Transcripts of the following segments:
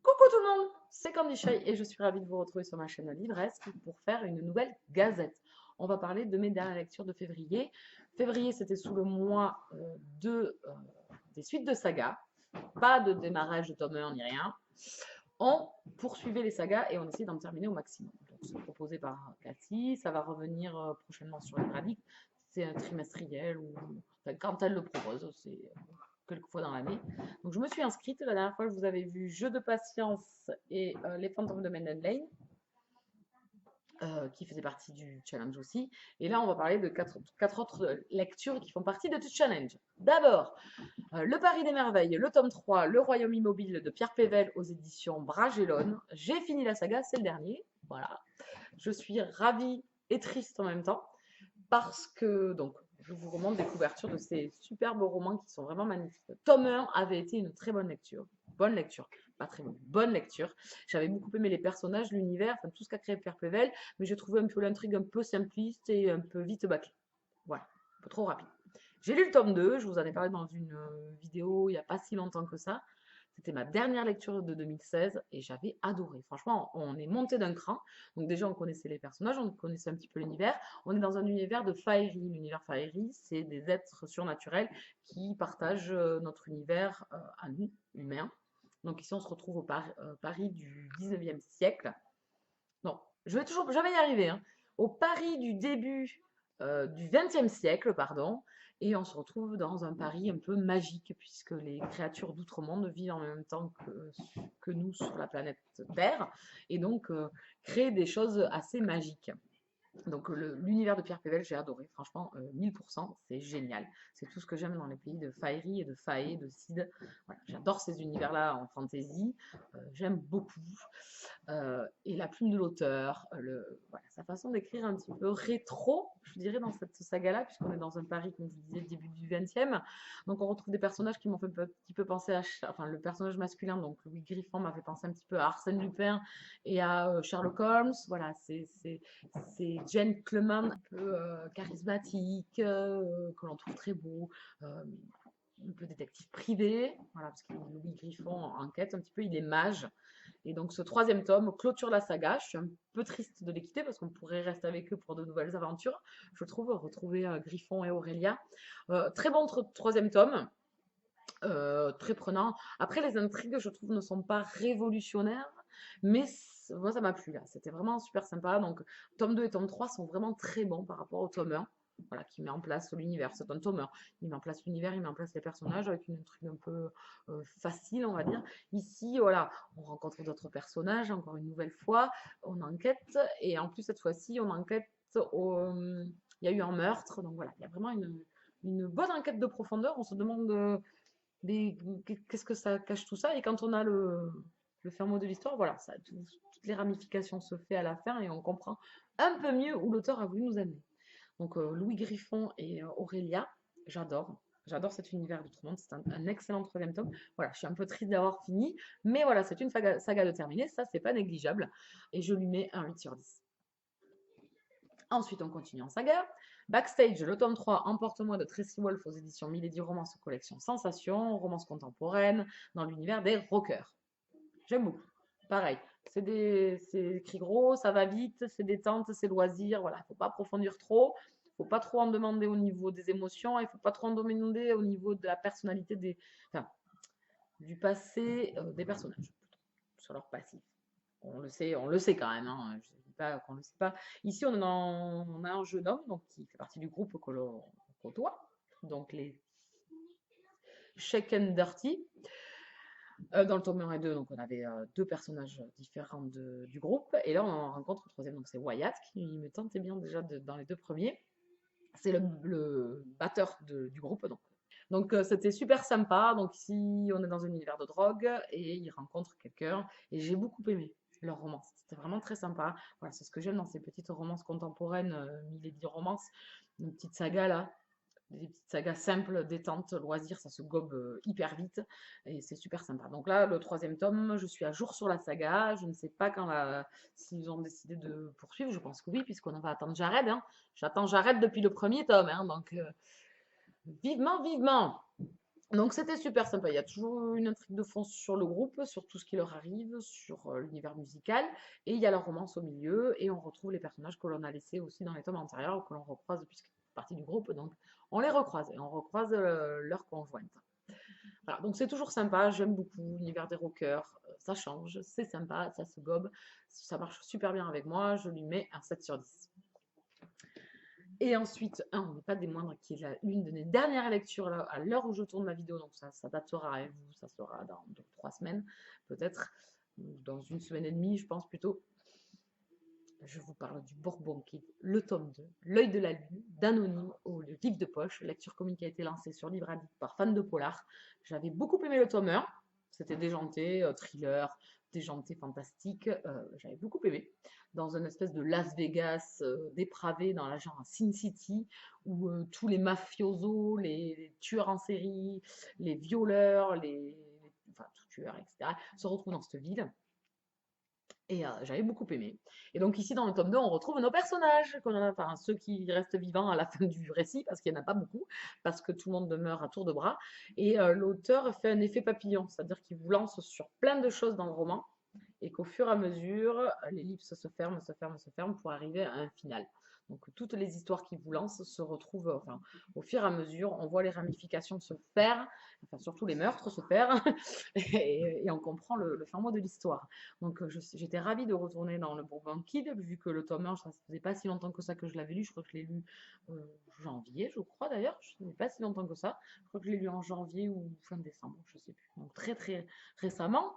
Coucou tout le monde, c'est Candy Shy et je suis ravie de vous retrouver sur ma chaîne Livresque pour faire une nouvelle gazette. On va parler de mes dernières lectures de février. Février, c'était sous le mois des suites de sagas, pas de démarrage de tome 1 ni rien. On poursuivait les sagas et on essayait d'en terminer au maximum. Donc, c'est proposé par Cathy, ça va revenir prochainement sur les Radiques. C'est un trimestriel ou enfin, quand elle le propose, c'est quelques fois dans l'année. Donc je me suis inscrite. La dernière fois, je vous avais vu Jeu de patience et Les fantômes de Menden Lane, qui faisait partie du challenge aussi. Et là, on va parler de quatre autres lectures qui font partie de ce challenge. D'abord, Le Paris des Merveilles, le tome 3, Le Royaume Immobile de Pierre Pével aux éditions Bragelonne. J'ai fini la saga, c'est le dernier. Voilà. Je suis ravie et triste en même temps parce que, donc, je vous remonte des couvertures de ces superbes romans qui sont vraiment magnifiques. Tome 1 avait été une très bonne lecture. Bonne lecture. Pas très bonne. Bonne lecture. J'avais beaucoup aimé les personnages, l'univers, enfin, tout ce qu'a créé Pierre Pével, mais j'ai trouvé un peu l'intrigue un peu simpliste et un peu vite bâclée. Voilà. Un peu trop rapide. J'ai lu le tome 2, je vous en ai parlé dans une vidéo il n'y a pas si longtemps que ça. C'était ma dernière lecture de 2016 et j'avais adoré. Franchement, on est monté d'un cran. Donc déjà, on connaissait les personnages, on connaissait un petit peu l'univers. On est dans un univers de Faerie. L'univers Faerie, c'est des êtres surnaturels qui partagent notre univers à nous, humains. Donc ici, on se retrouve au Paris du 19e siècle. Non, je vais toujours jamais y arriver, hein. Au Paris du début du XXe siècle, pardon, et on se retrouve dans un Paris un peu magique, puisque les créatures d'outre-monde vivent en même temps que nous sur la planète Terre, et donc créent des choses assez magiques. Donc l'univers de Pierre Pével, j'ai adoré, franchement, 1000%, c'est génial. C'est tout ce que j'aime dans les pays de Faerie et de Fae, de Cid. Voilà, j'adore ces univers-là en fantasy, j'aime beaucoup. Et la plume de l'auteur, voilà, sa façon d'écrire un petit peu rétro, je dirais, dans cette saga-là, puisqu'on est dans un Paris, comme je vous disais, début du XXe. Donc on retrouve des personnages qui m'ont fait un petit peu penser à... Enfin, le personnage masculin, donc Louis Griffon, m'a fait penser un petit peu à Arsène Lupin et à Sherlock Holmes. Voilà, c'est gentleman, un peu charismatique, que l'on trouve très beau. Un peu détective privé, voilà, parce que Louis Griffon enquête un petit peu, il est mage. Et donc ce troisième tome clôture la saga. Je suis un peu triste de les quitter parce qu'on pourrait rester avec eux pour de nouvelles aventures. Je trouve retrouver Griffon et Aurélia. Très bon troisième tome, très prenant. Après les intrigues, je trouve, ne sont pas révolutionnaires, mais moi ça m'a plu là. C'était vraiment super sympa. Donc tome 2 et tome 3 sont vraiment très bons par rapport au tome 1. Voilà, qui met en place l'univers. C'est un tome 1. Il met en place l'univers, il met en place les personnages avec une intrigue un peu facile, on va dire. Ici, voilà, on rencontre d'autres personnages, encore une nouvelle fois, on enquête, et en plus, cette fois-ci, on enquête il y a eu un meurtre, donc voilà, il y a vraiment une bonne enquête de profondeur. On se demande qu'est-ce que ça cache tout ça, et quand on a le fin mot de l'histoire, voilà, ça, toutes les ramifications se fait à la fin, et on comprend un peu mieux où l'auteur a voulu nous amener. Donc Louis Griffon et Aurélia, j'adore. J'adore cet univers d'Outre-Monde, c'est un excellent troisième tome. Voilà, je suis un peu triste d'avoir fini, mais voilà, c'est une saga de terminer, ça c'est pas négligeable, et je lui mets un 8 sur 10. Ensuite, on continue en saga. Backstage, le tome 3, Emporte-moi de Tracy Wolff aux éditions Milady Romance collection Sensation, romance contemporaine, dans l'univers des rockers. J'aime beaucoup. Pareil, c'est écrit gros, ça va vite, c'est détente, c'est loisir, voilà, il ne faut pas approfondir trop, il ne faut pas trop en demander au niveau des émotions, il ne faut pas trop en demander au niveau de la personnalité enfin, du passé des personnages, sur leur passif. On le sait quand même, hein, je ne dis pas qu'on ne le sait pas. Ici, on a un jeune homme donc, qui fait partie du groupe que l'on côtoie, donc les Shake and Dirty. Dans le tome 1 et 2, donc on avait deux personnages différents du groupe, et là on en rencontre le troisième, donc c'est Wyatt, qui me tentait bien déjà dans les deux premiers. C'est le batteur du groupe, donc c'était super sympa. Donc ici, on est dans un univers de drogue et il rencontre quelqu'un. Et j'ai beaucoup aimé leur romance. C'était vraiment très sympa. Voilà, c'est ce que j'aime dans ces petites romances contemporaines, Milady Romance, une petite saga là. Des petites sagas simples, détente, loisirs, ça se gobe hyper vite et c'est super sympa. Donc là, le troisième tome, je suis à jour sur la saga. Je ne sais pas s'ils ont décidé de poursuivre. Je pense que oui, puisqu'on va attendre Jared, hein. J'attends Jared depuis le premier tome, hein, donc vivement, vivement. Donc c'était super sympa. Il y a toujours une intrigue de fond sur le groupe, sur tout ce qui leur arrive, sur l'univers musical. Et il y a la romance au milieu. Et on retrouve les personnages que l'on a laissés aussi dans les tomes antérieurs, que l'on recroise puisqu'ils font partie du groupe. Donc on les recroise et on recroise leurs conjointes. Voilà, donc c'est toujours sympa. J'aime beaucoup l'univers des rockers. Ça change, c'est sympa, ça se gobe. Ça marche super bien avec moi. Je lui mets un 7 sur 10. Et ensuite, on n'est pas des moindres, qui est l'une de mes dernières lectures là, à l'heure où je tourne ma vidéo, donc ça datera, et vous, ça sera dans 3 semaines, peut-être, ou dans une semaine et demie, je pense plutôt. Je vous parle du Bourbon Kid, le tome 2, L'œil de la lune, d'Anonyme, au livre de poche, lecture commune qui a été lancée sur Livre Addict par Fan de Polar. J'avais beaucoup aimé le tome 1, c'était déjanté, thriller, déjanté, fantastique, j'avais beaucoup aimé. Dans une espèce de Las Vegas dépravé, dans la genre Sin City, où tous les mafiosos, les tueurs en série, les violeurs, enfin, tout tueurs, etc., se retrouvent dans cette ville. Et j'avais beaucoup aimé. Et donc ici, dans le tome 2, on retrouve nos personnages, enfin ceux qui restent vivants à la fin du récit, parce qu'il n'y en a pas beaucoup, parce que tout le monde demeure à tour de bras. Et l'auteur fait un effet papillon, c'est-à-dire qu'il vous lance sur plein de choses dans le roman, et qu'au fur et à mesure, l'ellipse se ferme, se ferme, se ferme, pour arriver à un final. Donc toutes les histoires qui vous lancent se retrouvent, enfin, au fur et à mesure, on voit les ramifications se faire, enfin surtout les meurtres se faire, et on comprend le fin mot de l'histoire. Donc j'étais ravie de retourner dans le Bourbon Kid, vu que le tome 1, ça faisait pas si longtemps que ça que je l'avais lu, je crois que je l'ai lu janvier, je crois d'ailleurs, ce n'est pas si longtemps que ça, je crois que je l'ai lu en janvier ou fin décembre, je sais plus, donc très très récemment.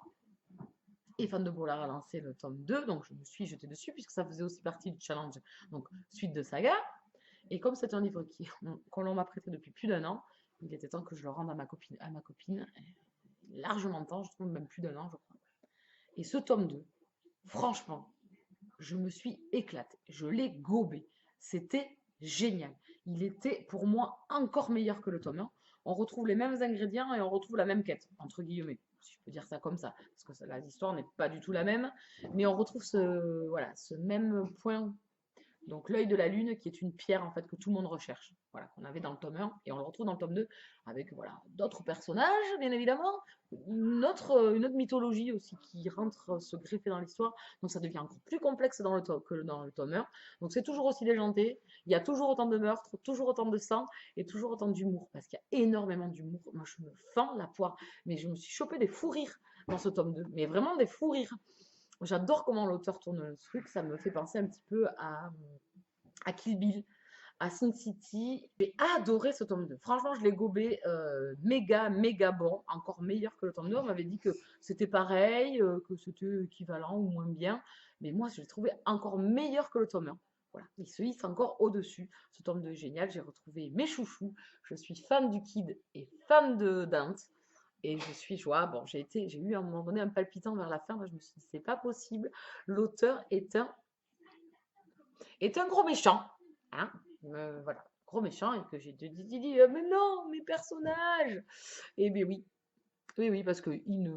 Et Fan de Polar a lancé le tome 2, donc je me suis jetée dessus, puisque ça faisait aussi partie du challenge, donc suite de saga. Et comme c'est un livre qu'on m'a prêté depuis plus d'un an, il était temps que je le rende à ma copine, largement de temps, je trouve même plus d'un an, je crois. Et ce tome 2, franchement, je me suis éclatée, je l'ai gobé. C'était génial. Il était pour moi encore meilleur que le tome 1. On retrouve les mêmes ingrédients et on retrouve la même quête, entre guillemets, si je peux dire ça comme ça, parce que l'histoire n'est pas du tout la même, mais on retrouve voilà, ce même point. Donc l'œil de la lune, qui est une pierre en fait que tout le monde recherche, voilà, qu'on avait dans le tome 1, et on le retrouve dans le tome 2 avec voilà, d'autres personnages, bien évidemment, une autre mythologie aussi qui rentre se greffer dans l'histoire, donc ça devient encore plus complexe que dans le tome 1. Donc c'est toujours aussi déjanté, il y a toujours autant de meurtres, toujours autant de sang, et toujours autant d'humour, parce qu'il y a énormément d'humour. Moi je me fends la poire, mais je me suis chopé des fous rires dans ce tome 2, mais vraiment des fous rires. J'adore comment l'auteur tourne le truc, ça me fait penser un petit peu à Kill Bill, à Sin City. J'ai adoré ce tome 2. Franchement, je l'ai gobé méga, méga bon, encore meilleur que le tome 2. On m'avait dit que c'était pareil, que c'était équivalent ou moins bien, mais moi, je l'ai trouvé encore meilleur que le tome 1. Voilà, il se hisse encore au-dessus. Ce tome 2 est génial, j'ai retrouvé mes chouchous. Je suis fan du Kid et fan de Dante. Et je suis joie. Bon, j'ai eu à un moment donné un palpitant vers la fin. Là, je me suis dit, c'est pas possible. L'auteur est un gros méchant. Hein, voilà, gros méchant. Et que j'ai dit, mais non, mes personnages. Et bien oui, oui, oui, parce que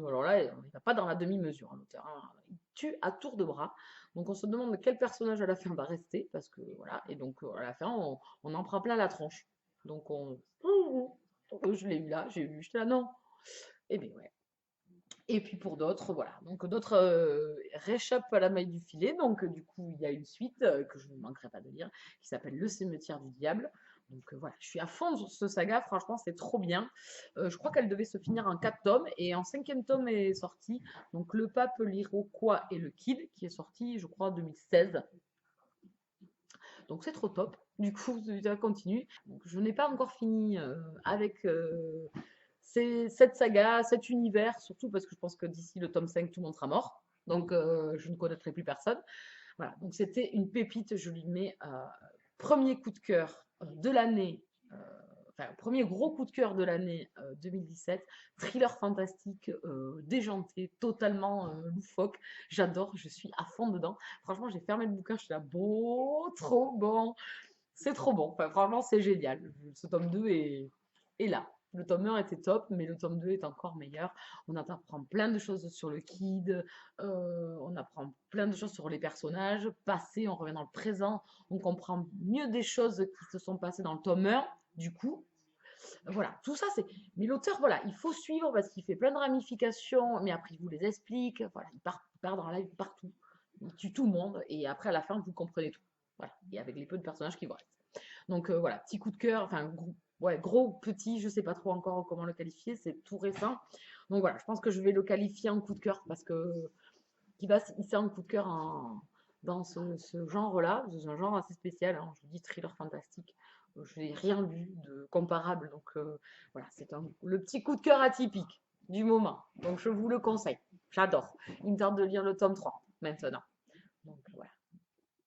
alors là, il ne va pas dans la demi-mesure, hein, l'auteur. Hein. Il tue à tour de bras. Donc on se demande quel personnage à la fin va rester. Parce que voilà, et donc à la fin, on en prend plein la tronche. Donc je l'ai eu là, j'étais là, non. Et bien ouais. Et puis pour d'autres, voilà. Donc d'autres réchappent à la maille du filet. Donc du coup, il y a une suite que je ne manquerai pas de lire qui s'appelle Le cimetière du diable. Donc voilà, je suis à fond sur ce saga, franchement, c'est trop bien. Je crois qu'elle devait se finir en 4 tomes et en 5e tome est sorti. Donc Le Pape, l'Iroquois et le Kid qui est sorti, je crois, en 2016. Donc c'est trop top. Du coup, ça continue. Donc, je n'ai pas encore fini avec cette saga, cet univers, surtout parce que je pense que d'ici le tome 5, tout le monde sera mort. Donc je ne connaîtrai plus personne. Voilà, donc c'était une pépite, je lui mets premier coup de cœur de l'année, enfin premier gros coup de cœur de l'année 2017, thriller fantastique, déjanté, totalement loufoque, j'adore, je suis à fond dedans. Franchement, j'ai fermé le bouquin, je suis là, beau, trop bon, c'est trop bon, enfin, franchement c'est génial, ce tome 2 est là. Le tome 1 était top, mais le tome 2 est encore meilleur. On apprend plein de choses sur le Kid, on apprend plein de choses sur les personnages, passé, on revient dans le présent, on comprend mieux des choses qui se sont passées dans le tome 1, du coup. Voilà, tout ça, c'est. Mais l'auteur, voilà, il faut suivre parce qu'il fait plein de ramifications, mais après, il vous les explique. Voilà, il part dans la live partout. Il tue tout le monde, et après, à la fin, vous comprenez tout. Voilà, et avec les peu de personnages qui vous restent. Donc voilà, petit coup de cœur, enfin, ouais, gros, petit, je sais pas trop encore comment le qualifier, c'est tout récent. Donc voilà, je pense que je vais le qualifier en coup de cœur parce que qui va hisser un coup de cœur dans ce genre-là. C'est un genre assez spécial, hein, je vous dis thriller fantastique. Je n'ai rien lu de comparable, donc voilà, c'est le petit coup de cœur atypique du moment. Donc je vous le conseille, j'adore. Il me tarde de lire le tome 3 maintenant. Donc voilà,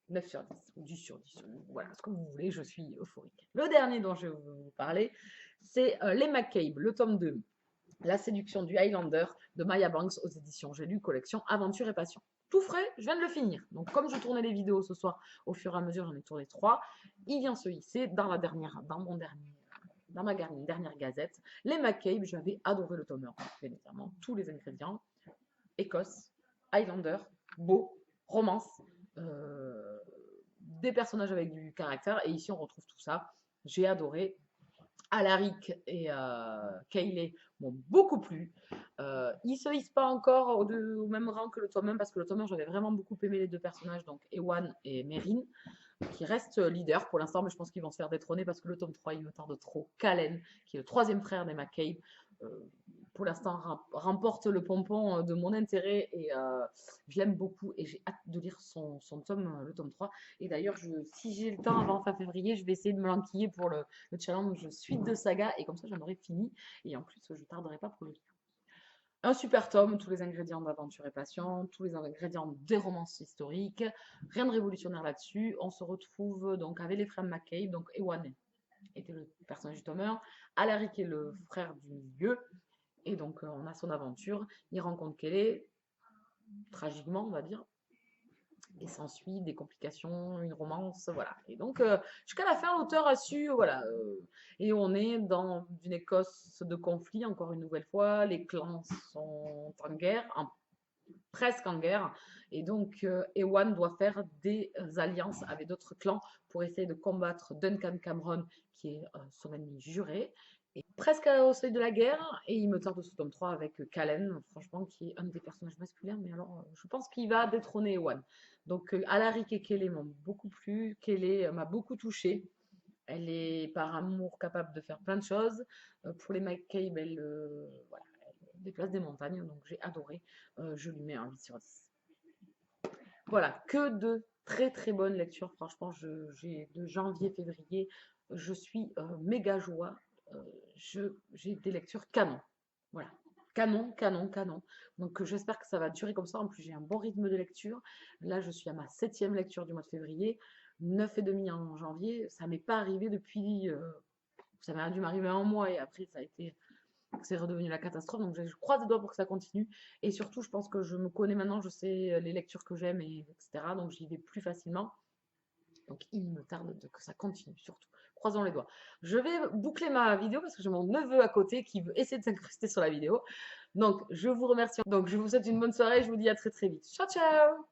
9 sur 10 ou 10 sur 10, voilà, ce que vous voulez, je suis euphorique. Le dernier dont je vais vous parler, c'est Les McCabe, le tome 2. La séduction du Highlander de Maya Banks aux éditions J'ai lu, collection Aventure et Passion. Tout frais, je viens de le finir. Donc comme je tournais les vidéos ce soir, au fur et à mesure, j'en ai tourné 3. Il vient se hisser dans ma dernière gazette. Les McCabe, j'avais adoré le tome 1, bien évidemment. Tous les ingrédients. Écosse, Highlander, beau, romance, des personnages avec du caractère. Et ici, on retrouve tout ça. J'ai adoré. Alaric et Kayle m'ont beaucoup plu. Ils se hissent pas encore au même rang que le tome 1 parce que le tome 1, j'avais vraiment beaucoup aimé les deux personnages, donc Ewan et Meryn, qui restent leaders pour l'instant, mais je pense qu'ils vont se faire détrôner parce que le tome 3, il me tarde trop. Calen, qui est le troisième frère des McCabe, pour l'instant remporte le pompon de mon intérêt et je l'aime beaucoup et j'ai hâte de lire son tome, le tome 3. Et d'ailleurs, si j'ai le temps avant fin février, je vais essayer de me l'enquiller pour le challenge suite de saga et comme ça j'en aurai fini et en plus je ne tarderai pas pour le lire. Un super tome, tous les ingrédients d'aventure et passion, tous les ingrédients des romances historiques, rien de révolutionnaire là-dessus. On se retrouve donc avec les frères McCabe, donc Ewan était le personnage du tome 1, Alaric est le frère du milieu, et donc on a son aventure, il rencontre Kelly, tragiquement on va dire, et s'ensuit des complications, une romance, voilà. Et donc jusqu'à la fin l'auteur a su, voilà, et on est dans une Écosse de conflit encore une nouvelle fois, les clans sont en guerre, presque en guerre, et donc Ewan doit faire des alliances avec d'autres clans pour essayer de combattre Duncan Cameron qui est son ennemi juré, et presque au seuil de la guerre, et il me tarde ce tome 3 avec Calen, franchement, qui est un des personnages masculins, mais alors je pense qu'il va détrôner Ewan. Donc Alaric et Kelly m'ont beaucoup plu, Kelly m'a beaucoup touchée, elle est par amour capable de faire plein de choses. Pour les McCabe, voilà, elle déplace des montagnes, donc j'ai adoré. Je lui mets un 8 sur 10. Voilà, que de très très bonnes lectures. Franchement, j'ai de janvier-février, je suis méga joie. J'ai des lectures canon. Voilà. Canon, canon, canon. Donc j'espère que ça va durer comme ça. En plus, j'ai un bon rythme de lecture. Là, je suis à ma 7e lecture du mois de février, 9,5 en janvier. Ça m'est pas arrivé depuis. Ça m'a dû m'arriver un mois et après, c'est redevenu la catastrophe. Donc je croise les doigts pour que ça continue. Et surtout, je pense que je me connais maintenant, je sais les lectures que j'aime, etc. Donc j'y vais plus facilement. Donc il me tarde que ça continue, surtout. Croisons les doigts. Je vais boucler ma vidéo parce que j'ai mon neveu à côté qui veut essayer de s'incruster sur la vidéo. Donc je vous remercie. Donc je vous souhaite une bonne soirée. Je vous dis à très très vite. Ciao ciao.